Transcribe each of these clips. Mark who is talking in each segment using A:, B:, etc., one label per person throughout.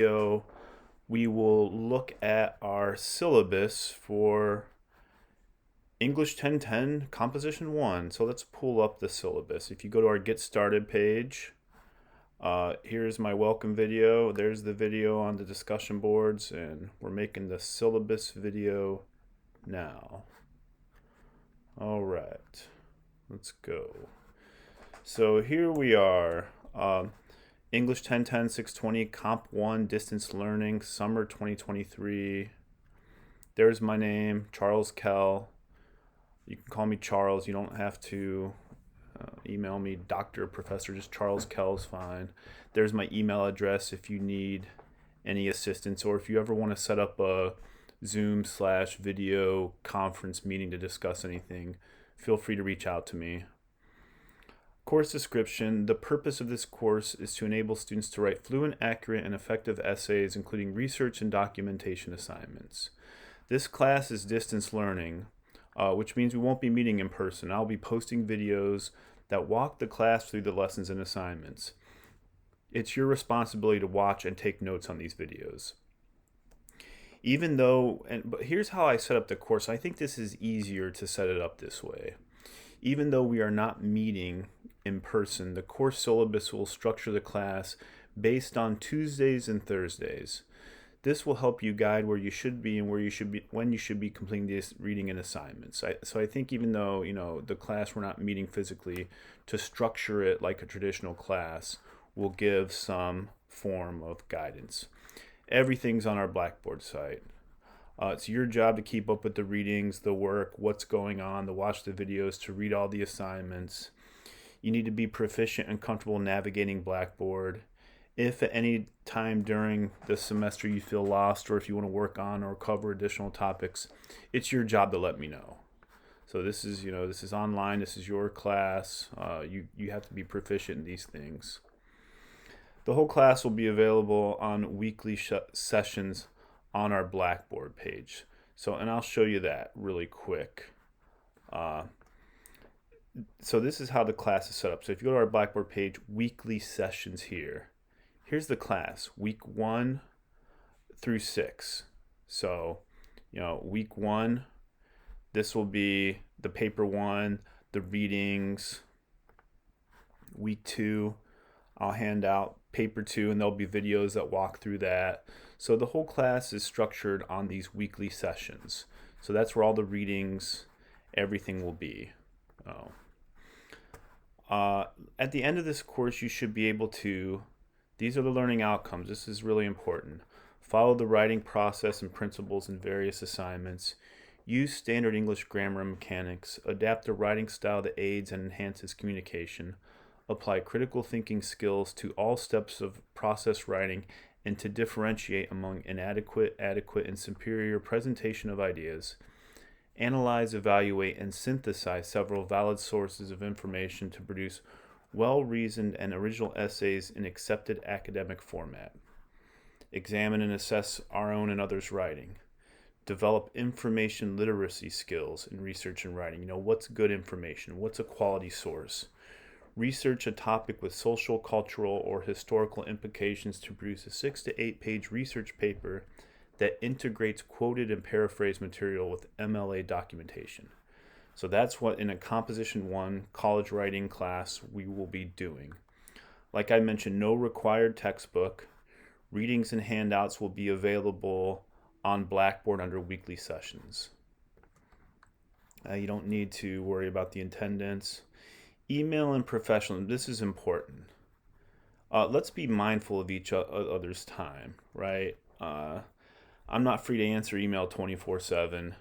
A: video, we will look at our syllabus for English 1010 Composition 1. So let's pull up the syllabus. If you go to our Get Started page, here's my welcome video. There's the video on the discussion boards, and we're making the syllabus video now. All right, let's go. So here we are. English 1010 620 Comp 1 Distance Learning Summer 2023. There's my name, Charles Kell. You can call me Charles. You don't have to email me Dr. Professor. Just Charles Kell is fine. There's my email address if you need any assistance, or if you ever want to set up a Zoom/video conference meeting to discuss anything, feel free to reach out to me. Course description. The purpose of this course is to enable students to write fluent, accurate, and effective essays, including research and documentation assignments. This class is distance learning, which means we won't be meeting in person. I'll be posting videos that walk the class through the lessons and assignments. It's your responsibility to watch and take notes on these videos. But here's how I set up the course. I think this is easier to set it up this way. Even though we are not meeting in person, the course syllabus will structure the class based on Tuesdays and Thursdays. This will help you guide where you should be and when you should be completing this reading and assignments. So I think even though the class we're not meeting physically, to structure it like a traditional class will give some form of guidance. Everything's on our Blackboard site. It's your job to keep up with the readings, the work, what's going on, to watch the videos, to read all the assignments. You need to be proficient and comfortable navigating Blackboard. If at any time during the semester you feel lost, or if you want to work on or cover additional topics, it's your job to let me know. So this is online. This is your class. You have to be proficient in these things. The whole class will be available on weekly sessions on our Blackboard page. And I'll show you that really quick. So this is how the class is set up. So if you go to our Blackboard page, weekly sessions here. Here's the class, week 1 through 6. So, week 1, this will be the paper 1, the readings. Week 2, I'll hand out paper 2, and there'll be videos that walk through that. So the whole class is structured on these weekly sessions. So that's where all the readings, everything will be. At the end of this course, you should be able to, these are the learning outcomes. This is really important. Follow the writing process and principles in various assignments. Use standard English grammar and mechanics. Adapt a writing style that aids and enhances communication. Apply critical thinking skills to all steps of process writing, and to differentiate among inadequate, adequate, and superior presentation of ideas. Analyze, evaluate, and synthesize several valid sources of information to produce well-reasoned and original essays in accepted academic format. Examine and assess our own and others' writing. Develop information literacy skills in research and writing. What's good information? What's a quality source? Research a topic with social, cultural, or historical implications to produce a 6 to 8 page research paper that integrates quoted and paraphrased material with MLA documentation. So that's what in a Composition 1 college writing class we will be doing. Like I mentioned, no required textbook. Readings and handouts will be available on Blackboard under weekly sessions. You don't need to worry about the attendance. Email and professionalism. This is important. Let's be mindful of each other's time, right? I'm not free to answer email 24/7.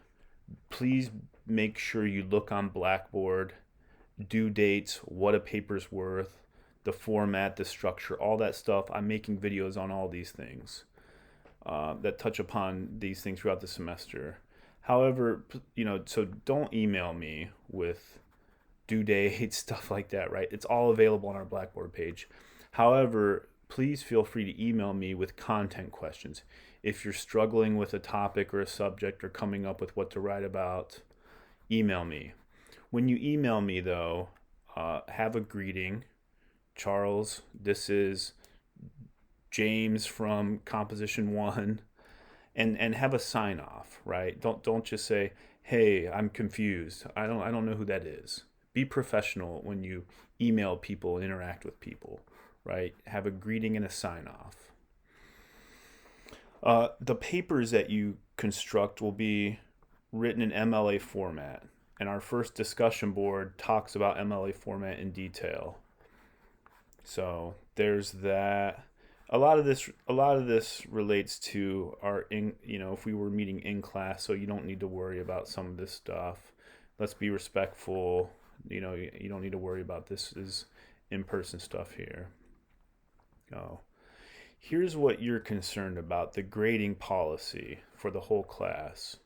A: Please make sure you look on Blackboard, due dates, what a paper's worth, the format, the structure, all that stuff. I'm making videos on all these things that touch upon these things throughout the semester. However, so don't email me with due date, stuff like that, right? It's all available on our Blackboard page. However, please feel free to email me with content questions. If you're struggling with a topic or a subject or coming up with what to write about, email me. When you email me, though, have a greeting. Charles, this is James from Composition 1, and have a sign off, right? Don't just say, "Hey, I'm confused. I don't know who that is." Be professional when you email people and interact with people, right? Have a greeting and a sign off. The papers that you construct will be written in MLA format, and our first discussion board talks about MLA format in detail. So there's that. A lot of this relates to our if we were meeting in class, so you don't need to worry about some of this stuff. Let's be respectful. You don't need to worry about this is in-person stuff here. Oh, here's what you're concerned about, the grading policy for the whole class.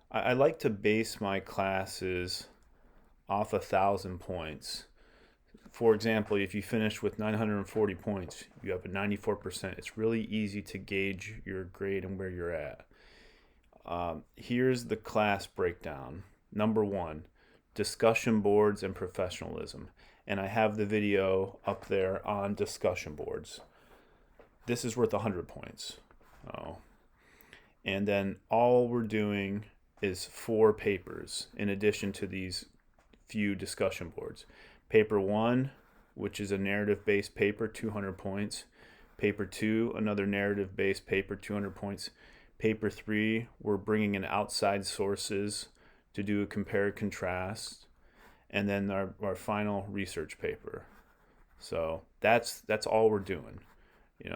A: I like to base my classes off 1,000 points. For example, if you finish with 940 points, you have a 94%. It's really easy to gauge your grade and where you're at. Here's the class breakdown. Number 1, discussion boards and professionalism. And I have the video up there on discussion boards. This is worth 100 points. Oh. And then all we're doing is 4 papers in addition to these few discussion boards. Paper 1, which is a narrative-based paper, 200 points. Paper 2, another narrative-based paper, 200 points. Paper 3, we're bringing in outside sources to do a compare and contrast. And then our final research paper. So that's all we're doing.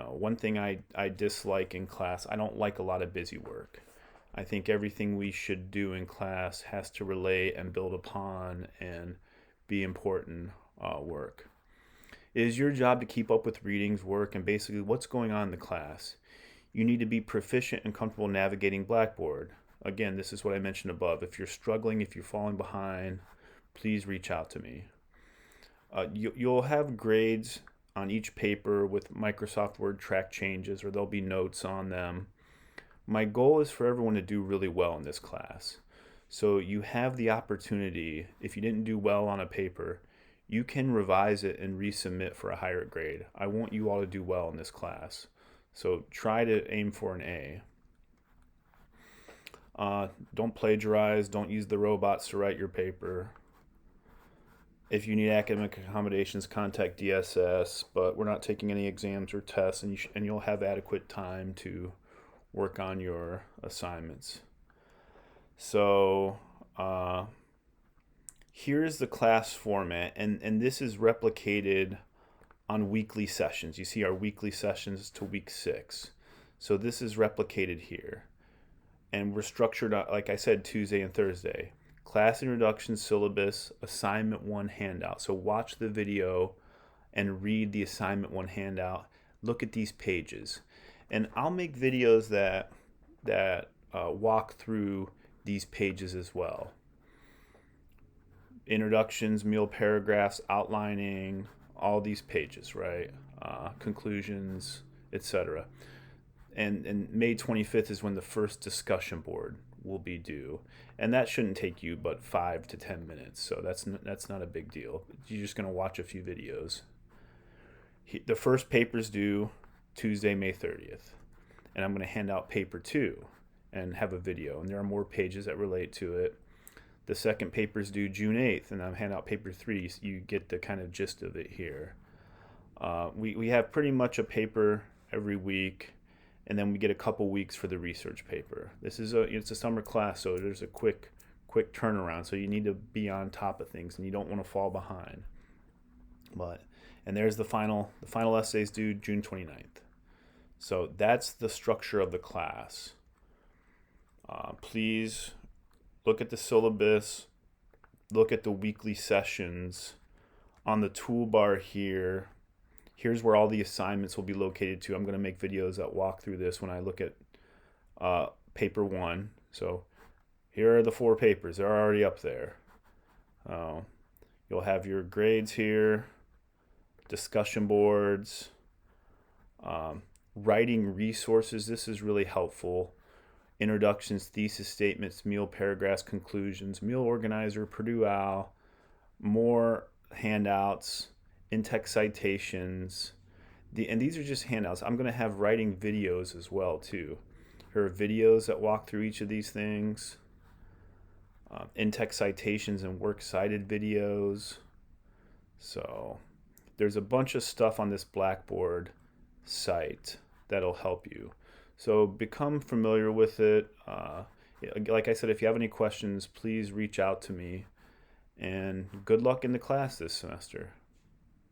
A: One thing I dislike in class, I don't like a lot of busy work. I think everything we should do in class has to relate and build upon and be important work. It is your job to keep up with readings, work, and basically what's going on in the class. You need to be proficient and comfortable navigating Blackboard. Again, this is what I mentioned above. If you're struggling, if you're falling behind, please reach out to me. You'll have grades on each paper with Microsoft Word track changes, or there'll be notes on them. My goal is for everyone to do really well in this class. So you have the opportunity, if you didn't do well on a paper, you can revise it and resubmit for a higher grade. I want you all to do well in this class. So try to aim for an A. Don't plagiarize. Don't use the robots to write your paper. If you need academic accommodations, contact DSS, but we're not taking any exams or tests, and you'll have adequate time to work on your assignments. So here's the class format, and this is replicated on weekly sessions. You see our weekly sessions to week 6. So this is replicated here. And we're structured, like I said, Tuesday and Thursday. Class introduction, syllabus, assignment 1 handout. So watch the video and read the assignment 1 handout. Look at these pages. And I'll make videos that walk through these pages as well. Introductions, meal paragraphs, outlining, all these pages, right? Conclusions, etc. And May 25th is when the first discussion board will be due, and that shouldn't take you but 5 to 10 minutes. So that's not a big deal. You're just going to watch a few videos. The first paper's due Tuesday, May 30th, and I'm going to hand out paper 2 and have a video, and there are more pages that relate to it. The second paper's due June 8th, and I'm hand out paper 3. So you get the kind of gist of it here. We have pretty much a paper every week, and then we get a couple weeks for the research paper. It's a summer class, so there's a quick turnaround. So you need to be on top of things, and you don't want to fall behind. And there's the final essays due June 29th. So that's the structure of the class. Please look at the syllabus, look at the weekly sessions. On the toolbar here, here's where all the assignments will be located to. I'm going to make videos that walk through this when I look at paper 1. So here are the 4 papers. They're already up there. You'll have your grades here, discussion boards, writing resources. This is really helpful. Introductions, thesis statements, meal paragraphs, conclusions, meal organizer, Purdue OWL, more handouts, in-text citations. And these are just handouts. I'm going to have writing videos as well too. There are videos that walk through each of these things. In-text citations and works cited videos. So there's a bunch of stuff on this Blackboard site that'll help you. So become familiar with it. Like I said, if you have any questions, please reach out to me. And good luck in the class this semester.